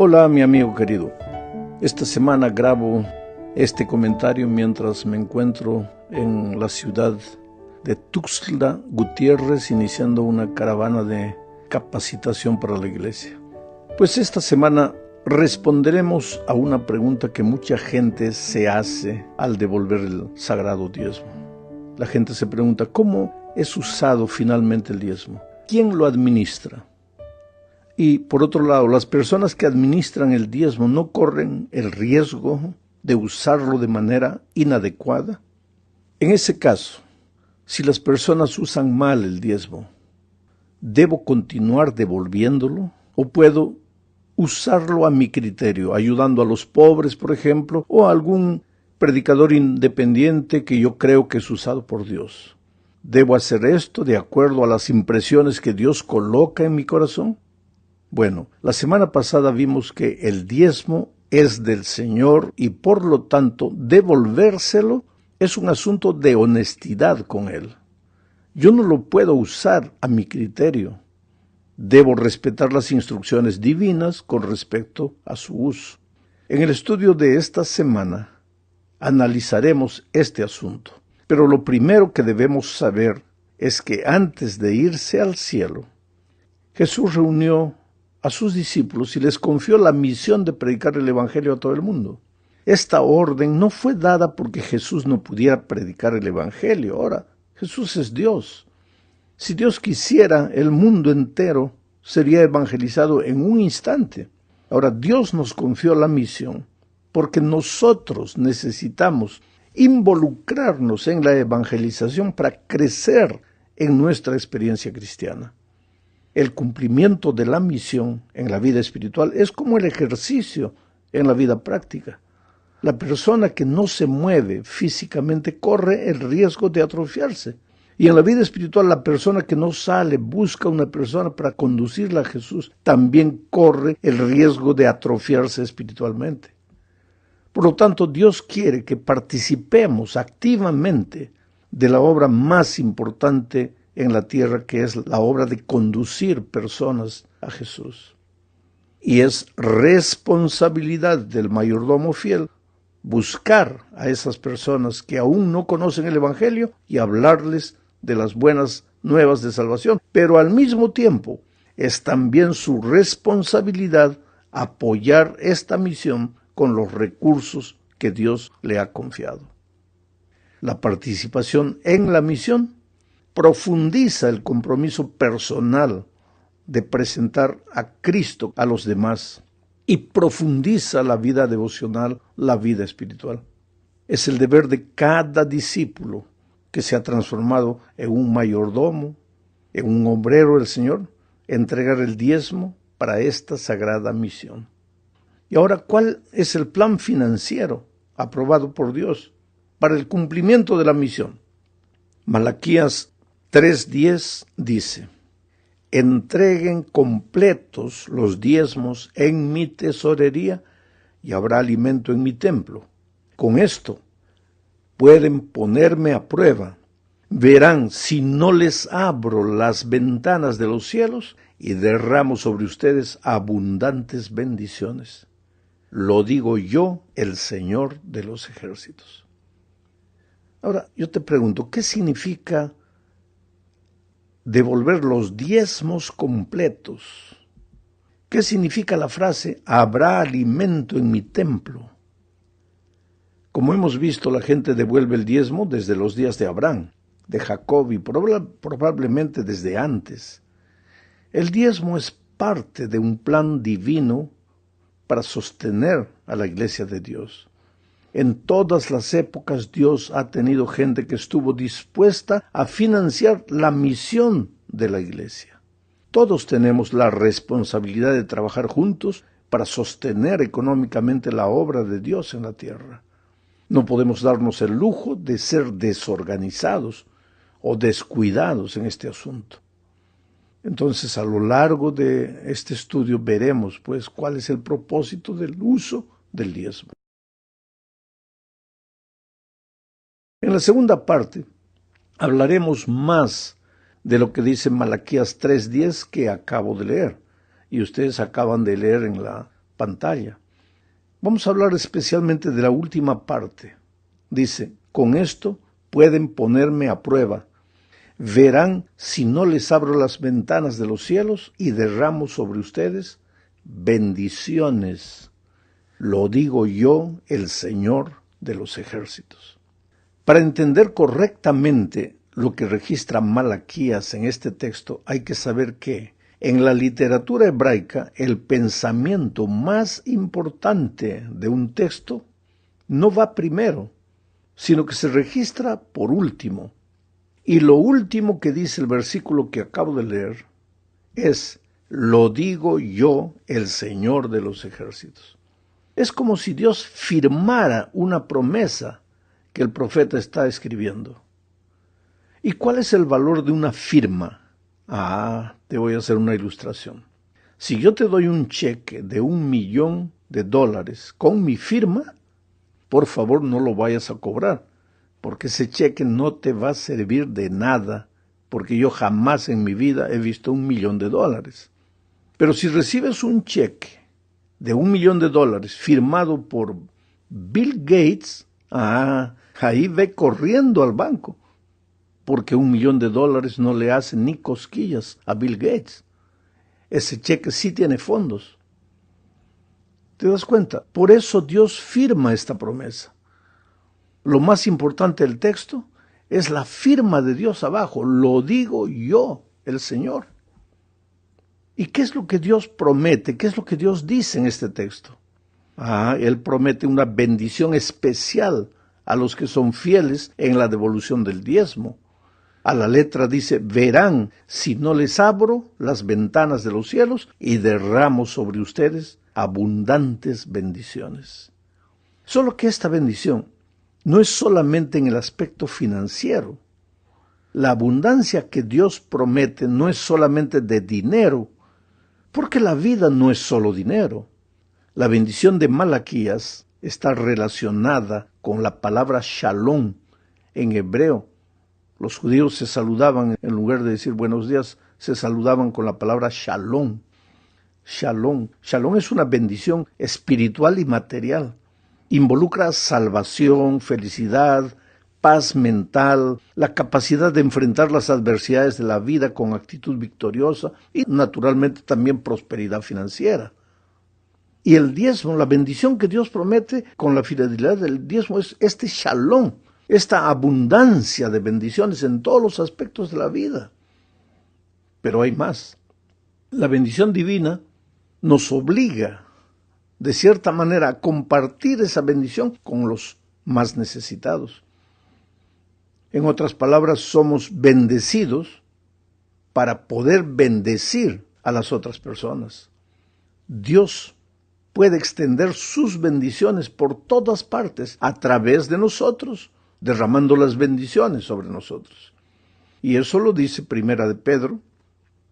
Hola, mi amigo querido. Esta semana grabo este comentario mientras me encuentro en la ciudad de Tuxtla Gutiérrez, iniciando una caravana de capacitación para la iglesia. Pues esta semana responderemos a una pregunta que mucha gente se hace al devolver el sagrado diezmo. La gente se pregunta, ¿cómo es usado finalmente el diezmo? ¿Quién lo administra? Y por otro lado, las personas que administran el diezmo no corren el riesgo de usarlo de manera inadecuada. En ese caso, si las personas usan mal el diezmo, ¿debo continuar devolviéndolo o puedo usarlo a mi criterio, ayudando a los pobres, por ejemplo, o a algún predicador independiente que yo creo que es usado por Dios? ¿Debo hacer esto de acuerdo a las impresiones que Dios coloca en mi corazón? Bueno, la semana pasada vimos que el diezmo es del Señor y por lo tanto devolvérselo es un asunto de honestidad con Él. Yo no lo puedo usar a mi criterio. Debo respetar las instrucciones divinas con respecto a su uso. En el estudio de esta semana analizaremos este asunto. Pero lo primero que debemos saber es que antes de irse al cielo, Jesús reunió a sus discípulos y les confió la misión de predicar el Evangelio a todo el mundo. Esta orden no fue dada porque Jesús no pudiera predicar el Evangelio. Ahora, Jesús es Dios. Si Dios quisiera, el mundo entero sería evangelizado en un instante. Ahora, Dios nos confió la misión porque nosotros necesitamos involucrarnos en la evangelización para crecer en nuestra experiencia cristiana. El cumplimiento de la misión en la vida espiritual es como el ejercicio en la vida práctica. La persona que no se mueve físicamente corre el riesgo de atrofiarse. Y en la vida espiritual, la persona que no sale, busca una persona para conducirla a Jesús, también corre el riesgo de atrofiarse espiritualmente. Por lo tanto, Dios quiere que participemos activamente de la obra más importante en la tierra, que es la obra de conducir personas a Jesús. Y es responsabilidad del mayordomo fiel buscar a esas personas que aún no conocen el Evangelio y hablarles de las buenas nuevas de salvación. Pero al mismo tiempo es también su responsabilidad apoyar esta misión con los recursos que Dios le ha confiado. La participación en la misión profundiza el compromiso personal de presentar a Cristo a los demás y profundiza la vida devocional, la vida espiritual. Es el deber de cada discípulo que se ha transformado en un mayordomo, en un obrero del Señor, entregar el diezmo para esta sagrada misión. Y ahora, ¿cuál es el plan financiero aprobado por Dios para el cumplimiento de la misión? Malaquías 3:10 dice: entreguen completos los diezmos en mi tesorería y habrá alimento en mi templo. Con esto pueden ponerme a prueba. Verán si no les abro las ventanas de los cielos y derramo sobre ustedes abundantes bendiciones. Lo digo yo, el Señor de los ejércitos. Ahora, yo te pregunto, ¿qué significa devolver los diezmos completos? ¿Qué significa la frase, habrá alimento en mi templo? Como hemos visto, la gente devuelve el diezmo desde los días de Abraham, de Jacob y probablemente desde antes. El diezmo es parte de un plan divino para sostener a la iglesia de Dios. En todas las épocas Dios ha tenido gente que estuvo dispuesta a financiar la misión de la iglesia. Todos tenemos la responsabilidad de trabajar juntos para sostener económicamente la obra de Dios en la tierra. No podemos darnos el lujo de ser desorganizados o descuidados en este asunto. Entonces, a lo largo de este estudio veremos, pues, cuál es el propósito del uso del diezmo. En la segunda parte hablaremos más de lo que dice Malaquías 3:10 que acabo de leer. Y ustedes acaban de leer en la pantalla. Vamos a hablar especialmente de la última parte. Dice, con esto pueden ponerme a prueba. Verán si no les abro las ventanas de los cielos y derramo sobre ustedes bendiciones. Lo digo yo, el Señor de los ejércitos. Para entender correctamente lo que registra Malaquías en este texto, hay que saber que en la literatura hebraica el pensamiento más importante de un texto no va primero, sino que se registra por último. Y lo último que dice el versículo que acabo de leer es, lo digo yo, el Señor de los ejércitos. Es como si Dios firmara una promesa que el profeta está escribiendo. ¿Y cuál es el valor de una firma? Te voy a hacer una ilustración. Si yo te doy un cheque de $1,000,000 con mi firma, por favor no lo vayas a cobrar, porque ese cheque no te va a servir de nada, porque yo jamás en mi vida he visto $1,000,000. Pero si recibes un cheque de $1,000,000 firmado por Bill Gates, ahí ve corriendo al banco, porque $1,000,000 no le hace ni cosquillas a Bill Gates. Ese cheque sí tiene fondos. ¿Te das cuenta? Por eso Dios firma esta promesa. Lo más importante del texto es la firma de Dios abajo. Lo digo yo, el Señor. ¿Y qué es lo que Dios promete? ¿Qué es lo que Dios dice en este texto? Él promete una bendición especial a los que son fieles en la devolución del diezmo. A la letra dice, verán si no les abro las ventanas de los cielos y derramo sobre ustedes abundantes bendiciones. Solo que esta bendición no es solamente en el aspecto financiero. La abundancia que Dios promete no es solamente de dinero, porque la vida no es solo dinero. La bendición de Malaquías está relacionada con la palabra shalom en hebreo. Los judíos se saludaban, en lugar de decir buenos días, se saludaban con la palabra shalom. Shalom. Shalom es una bendición espiritual y material. Involucra salvación, felicidad, paz mental, la capacidad de enfrentar las adversidades de la vida con actitud victoriosa y naturalmente también prosperidad financiera. Y el diezmo, la bendición que Dios promete con la fidelidad del diezmo es este shalom, esta abundancia de bendiciones en todos los aspectos de la vida. Pero hay más. La bendición divina nos obliga, de cierta manera, a compartir esa bendición con los más necesitados. En otras palabras, somos bendecidos para poder bendecir a las otras personas. Dios puede extender sus bendiciones por todas partes a través de nosotros, derramando las bendiciones sobre nosotros. Y eso lo dice Primera de Pedro,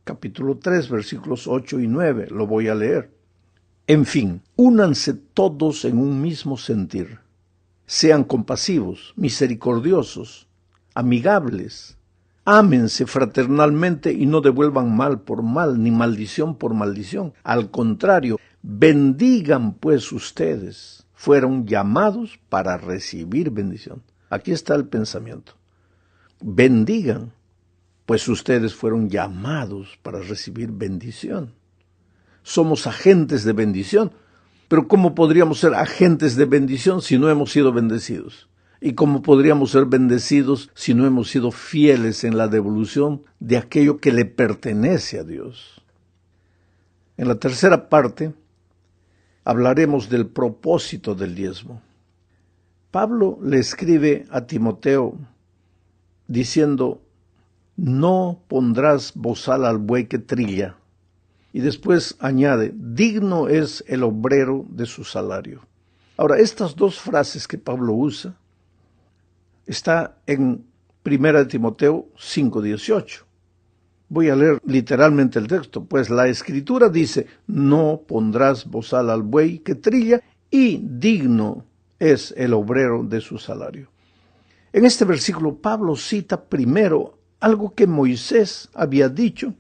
capítulo 3, versículos 8 y 9. Lo voy a leer. En fin, únanse todos en un mismo sentir. Sean compasivos, misericordiosos, amigables. Ámense fraternalmente y no devuelvan mal por mal, ni maldición por maldición. Al contrario, bendigan pues ustedes. Fueron llamados para recibir bendición. Aquí está el pensamiento. Bendigan, pues ustedes fueron llamados para recibir bendición. Somos agentes de bendición, pero ¿cómo podríamos ser agentes de bendición si no hemos sido bendecidos? ¿Y cómo podríamos ser bendecidos si no hemos sido fieles en la devolución de aquello que le pertenece a Dios? En la tercera parte hablaremos del propósito del diezmo. Pablo le escribe a Timoteo diciendo, no pondrás bozal al buey que trilla. Y después añade, digno es el obrero de su salario. Ahora, estas dos frases que Pablo usa, está en 1 Timoteo 5:18. Voy a leer literalmente el texto, pues la Escritura dice, no pondrás bozal al buey que trilla, y digno es el obrero de su salario. En este versículo, Pablo cita primero algo que Moisés había dicho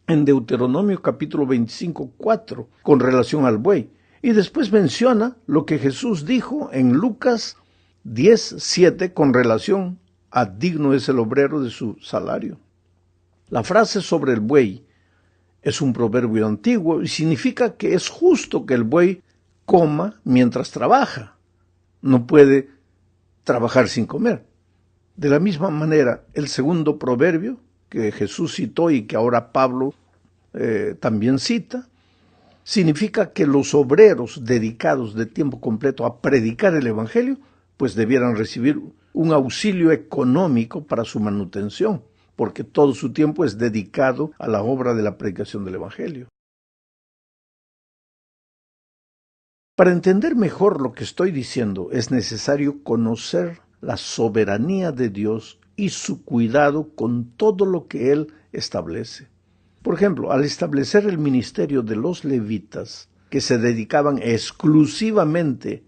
en Deuteronomio capítulo 25:4 con relación al buey. Y después menciona lo que Jesús dijo en Lucas 10:7 con relación a digno es el obrero de su salario. La frase sobre el buey es un proverbio antiguo y significa que es justo que el buey coma mientras trabaja. No puede trabajar sin comer. De la misma manera, el segundo proverbio que Jesús citó y que ahora Pablo también cita, significa que los obreros dedicados de tiempo completo a predicar el Evangelio, pues debieran recibir un auxilio económico para su manutención, porque todo su tiempo es dedicado a la obra de la predicación del Evangelio. Para entender mejor lo que estoy diciendo, es necesario conocer la soberanía de Dios y su cuidado con todo lo que Él establece. Por ejemplo, al establecer el ministerio de los levitas, que se dedicaban exclusivamente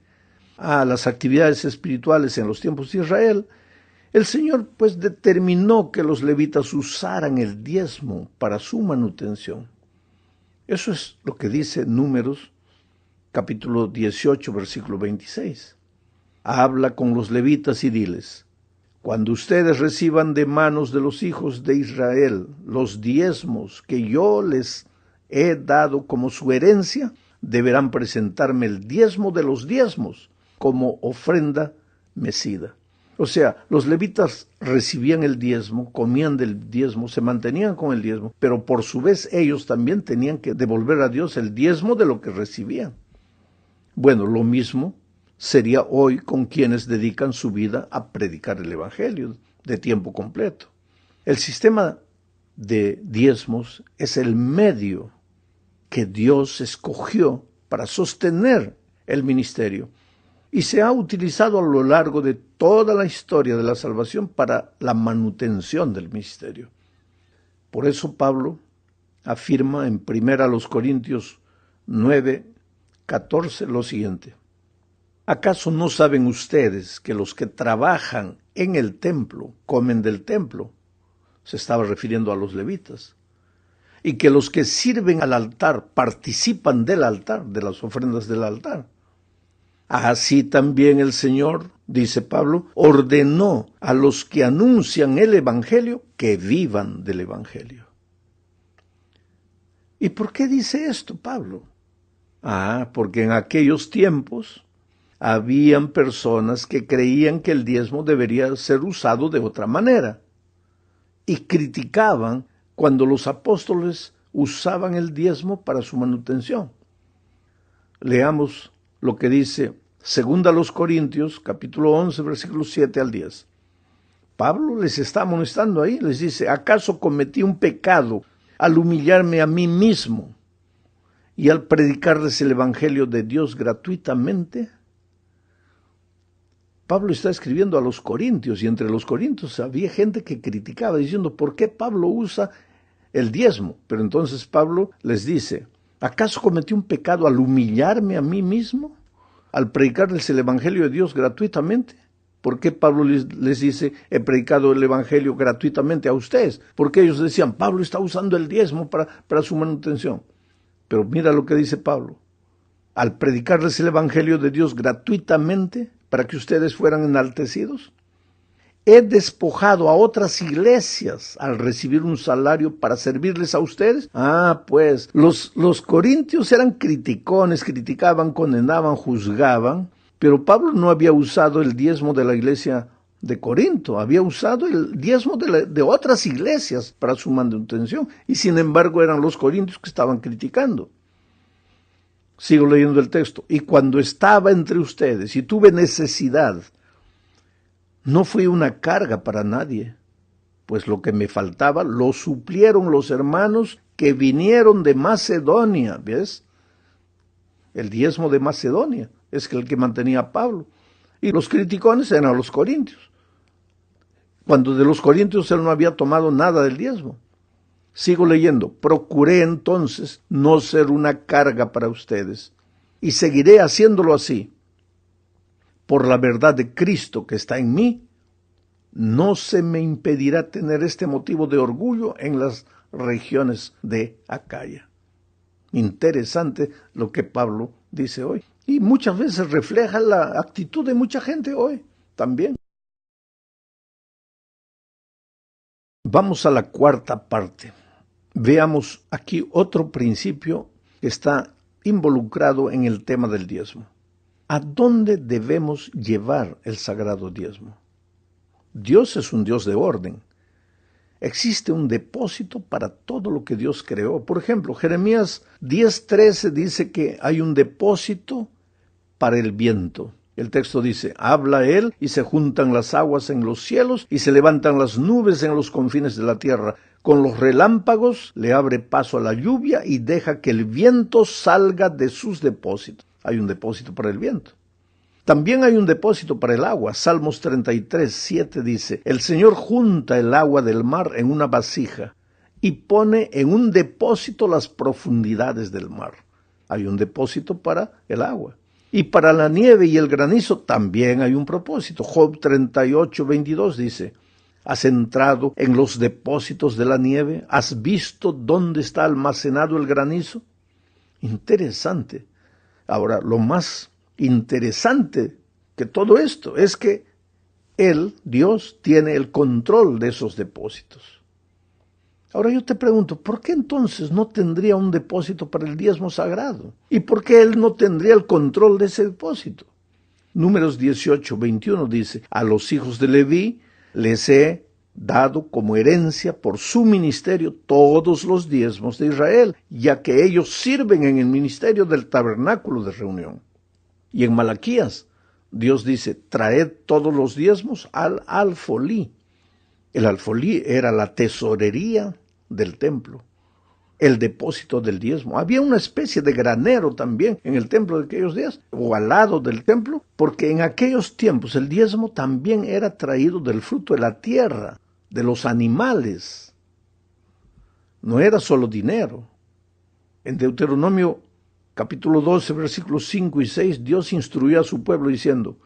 a las actividades espirituales en los tiempos de Israel, el Señor pues determinó que los levitas usaran el diezmo para su manutención. Eso es lo que dice Números capítulo 18, versículo 26. Habla con los levitas y diles: cuando ustedes reciban de manos de los hijos de Israel los diezmos que yo les he dado como su herencia, deberán presentarme el diezmo de los diezmos como ofrenda mecida. O sea, los levitas recibían el diezmo, comían del diezmo, se mantenían con el diezmo, pero por su vez ellos también tenían que devolver a Dios el diezmo de lo que recibían. Bueno, lo mismo sería hoy con quienes dedican su vida a predicar el Evangelio de tiempo completo. El sistema de diezmos es el medio que Dios escogió para sostener el ministerio y se ha utilizado a lo largo de toda la historia de la salvación para la manutención del ministerio. Por eso Pablo afirma en 1 Corintios 9:14 lo siguiente: ¿acaso no saben ustedes que los que trabajan en el templo comen del templo? Se estaba refiriendo a los levitas. Y que los que sirven al altar participan del altar, de las ofrendas del altar. Así también el Señor, dice Pablo, ordenó a los que anuncian el Evangelio que vivan del Evangelio. ¿Y por qué dice esto Pablo? Porque en aquellos tiempos habían personas que creían que el diezmo debería ser usado de otra manera y criticaban cuando los apóstoles usaban el diezmo para su manutención. Leamos lo que dice 2 Corintios, capítulo 11, versículos 7 al 10. Pablo les está amonestando ahí, les dice: ¿acaso cometí un pecado al humillarme a mí mismo y al predicarles el Evangelio de Dios gratuitamente? Pablo está escribiendo a los corintios, y entre los corintios había gente que criticaba, diciendo: ¿por qué Pablo usa el diezmo? Pero entonces Pablo les dice: ¿acaso cometí un pecado al humillarme a mí mismo, al predicarles el Evangelio de Dios gratuitamente? ¿Por qué Pablo les dice: he predicado el Evangelio gratuitamente a ustedes? Porque ellos decían: Pablo está usando el diezmo para su manutención. Pero mira lo que dice Pablo: al predicarles el Evangelio de Dios gratuitamente, para que ustedes fueran enaltecidos, he despojado a otras iglesias al recibir un salario para servirles a ustedes. Pues los corintios eran criticones, criticaban, condenaban, juzgaban, pero Pablo no había usado el diezmo de la iglesia de Corinto, había usado el diezmo de otras iglesias para su manutención, y sin embargo eran los corintios que estaban criticando. Sigo leyendo el texto. Y cuando estaba entre ustedes y tuve necesidad, no fui una carga para nadie, pues lo que me faltaba lo suplieron los hermanos que vinieron de Macedonia. ¿Ves? El diezmo de Macedonia es el que mantenía a Pablo. Y los criticones eran los corintios, cuando de los corintios él no había tomado nada del diezmo. Sigo leyendo. Procuré entonces no ser una carga para ustedes, y seguiré haciéndolo así. Por la verdad de Cristo que está en mí, no se me impedirá tener este motivo de orgullo en las regiones de Acaya. Interesante lo que Pablo dice hoy. Y muchas veces refleja la actitud de mucha gente hoy también. Vamos a la cuarta parte. Veamos aquí otro principio que está involucrado en el tema del diezmo. ¿A dónde debemos llevar el sagrado diezmo? Dios es un Dios de orden. Existe un depósito para todo lo que Dios creó. Por ejemplo, Jeremías 10:13 dice que hay un depósito para el viento. El texto dice, habla él y se juntan las aguas en los cielos y se levantan las nubes en los confines de la tierra. Con los relámpagos le abre paso a la lluvia y deja que el viento salga de sus depósitos. Hay un depósito para el viento. También hay un depósito para el agua. Salmos 33:7 dice, el Señor junta el agua del mar en una vasija y pone en un depósito las profundidades del mar. Hay un depósito para el agua. Y para la nieve y el granizo también hay un propósito. Job 38:22 dice, ¿has entrado en los depósitos de la nieve? ¿Has visto dónde está almacenado el granizo? Interesante. Ahora, lo más interesante que todo esto es que Él, Dios, tiene el control de esos depósitos. Ahora yo te pregunto, ¿por qué entonces no tendría un depósito para el diezmo sagrado? ¿Y por qué Él no tendría el control de ese depósito? Números 18:21 dice, a los hijos de Leví les he dado como herencia por su ministerio todos los diezmos de Israel, ya que ellos sirven en el ministerio del tabernáculo de reunión. Y en Malaquías, Dios dice, traed todos los diezmos al alfolí. El alfolí era la tesorería del templo, el depósito del diezmo. Había una especie de granero también en el templo de aquellos días, o al lado del templo, porque en aquellos tiempos el diezmo también era traído del fruto de la tierra, de los animales. No era solo dinero. En Deuteronomio capítulo 12, versículos 5 y 6, Dios instruyó a su pueblo diciendo,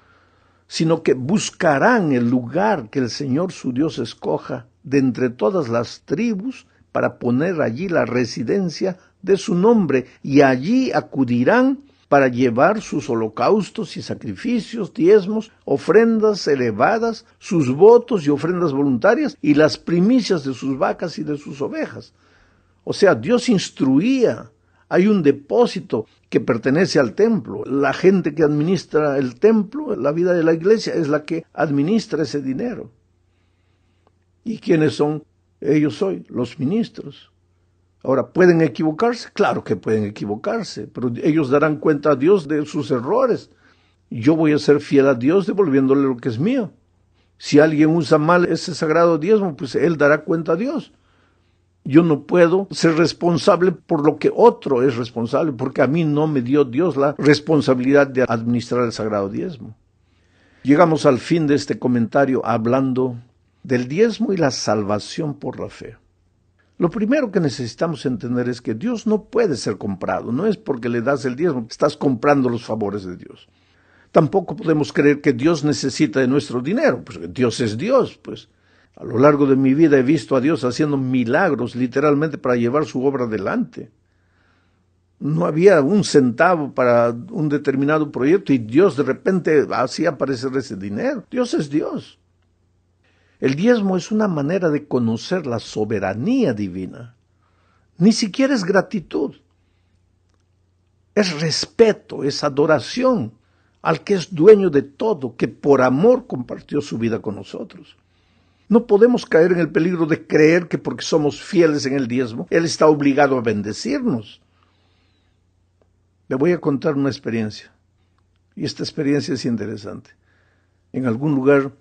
sino que buscarán el lugar que el Señor su Dios escoja de entre todas las tribus para poner allí la residencia de su nombre, y allí acudirán para llevar sus holocaustos y sacrificios, diezmos, ofrendas elevadas, sus votos y ofrendas voluntarias, y las primicias de sus vacas y de sus ovejas. O sea, Dios instruía. Hay un depósito que pertenece al templo. La gente que administra el templo, la vida de la iglesia, es la que administra ese dinero. ¿Y quiénes son ellos hoy? Los ministros. Ahora, ¿pueden equivocarse? Claro que pueden equivocarse, pero ellos darán cuenta a Dios de sus errores. Yo voy a ser fiel a Dios devolviéndole lo que es mío. Si alguien usa mal ese sagrado diezmo, pues él dará cuenta a Dios. Yo no puedo ser responsable por lo que otro es responsable, porque a mí no me dio Dios la responsabilidad de administrar el sagrado diezmo. Llegamos al fin de este comentario hablando del diezmo y la salvación por la fe. Lo primero que necesitamos entender es que Dios no puede ser comprado. No es porque le das el diezmo, estás comprando los favores de Dios. Tampoco podemos creer que Dios necesita de nuestro dinero, pues Dios es Dios, pues. A lo largo de mi vida he visto a Dios haciendo milagros literalmente para llevar su obra adelante. No había un centavo para un determinado proyecto y Dios de repente hacía aparecer ese dinero. Dios es Dios. El diezmo es una manera de conocer la soberanía divina. Ni siquiera es gratitud. Es respeto, es adoración al que es dueño de todo, que por amor compartió su vida con nosotros. No podemos caer en el peligro de creer que porque somos fieles en el diezmo, Él está obligado a bendecirnos. Le voy a contar una experiencia, y esta experiencia es interesante. En algún lugar,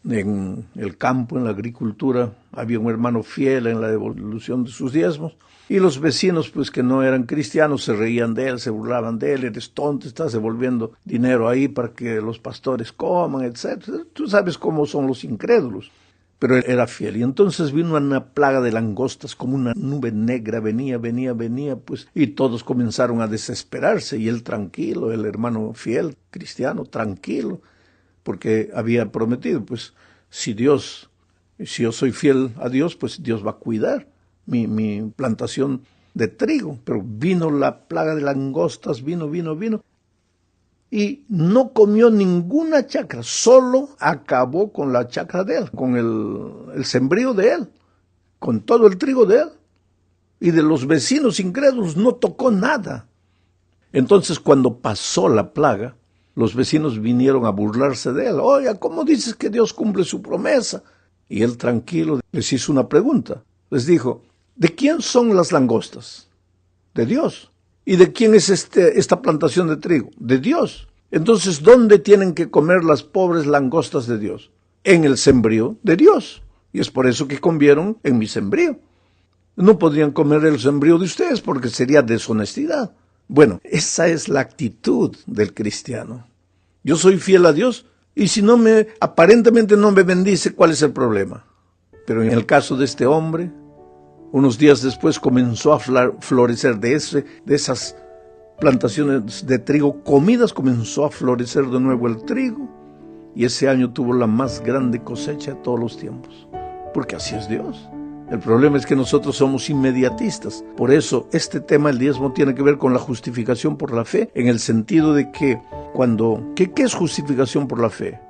en el campo, en la agricultura, había un hermano fiel en la devolución de sus diezmos, y los vecinos, pues que no eran cristianos, se reían de él, se burlaban de él, eres tonto, estás devolviendo dinero ahí para que los pastores coman, etc. Tú sabes cómo son los incrédulos. Pero él era fiel. Y entonces vino una plaga de langostas, como una nube negra, venía, pues, y todos comenzaron a desesperarse, y él tranquilo, el hermano fiel, cristiano, tranquilo, porque había prometido, pues, si yo soy fiel a Dios, pues Dios va a cuidar mi plantación de trigo, pero vino la plaga de langostas, vino, y no comió ninguna chacra, solo acabó con la chacra de él, con el sembrío de él, con todo el trigo de él, y de los vecinos incrédulos no tocó nada. Entonces, cuando pasó la plaga, los vecinos vinieron a burlarse de él. Oiga, ¿cómo dices que Dios cumple su promesa? Y él, tranquilo, les hizo una pregunta. Les dijo, ¿de quién son las langostas? De Dios. ¿Y de quién es esta plantación de trigo? De Dios. Entonces, ¿dónde tienen que comer las pobres langostas de Dios? En el sembrío de Dios. Y es por eso que comieron en mi sembrío. No podrían comer el sembrío de ustedes porque sería deshonestidad. Bueno, esa es la actitud del cristiano. Yo soy fiel a Dios y si aparentemente no me bendice, ¿cuál es el problema? Pero en el caso de este hombre, unos días después comenzó a florecer de esas plantaciones de trigo comidas, comenzó a florecer de nuevo el trigo y ese año tuvo la más grande cosecha de todos los tiempos, porque así es Dios. El problema es que nosotros somos inmediatistas. Por eso este tema del diezmo tiene que ver con la justificación por la fe, en el sentido de que ¿qué es justificación por la fe?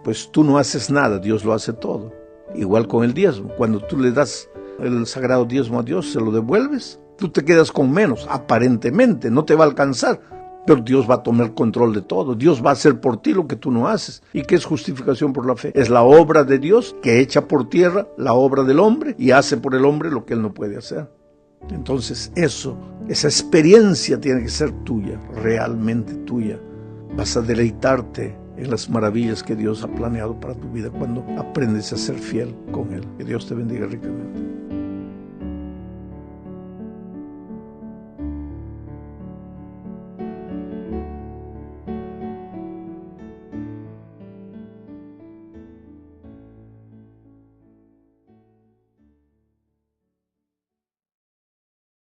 Pues tú no haces nada, Dios lo hace todo. Igual con el diezmo, cuando tú le das el sagrado diezmo a Dios, se lo devuelves, tú te quedas con menos, aparentemente, no te va a alcanzar. Pero Dios va a tomar control de todo. Dios va a hacer por ti lo que tú no haces. ¿Y qué es justificación por la fe? Es la obra de Dios que echa por tierra la obra del hombre y hace por el hombre lo que él no puede hacer. Entonces esa experiencia tiene que ser tuya, realmente tuya. Vas a deleitarte en las maravillas que Dios ha planeado para tu vida cuando aprendes a ser fiel con Él. Que Dios te bendiga ricamente.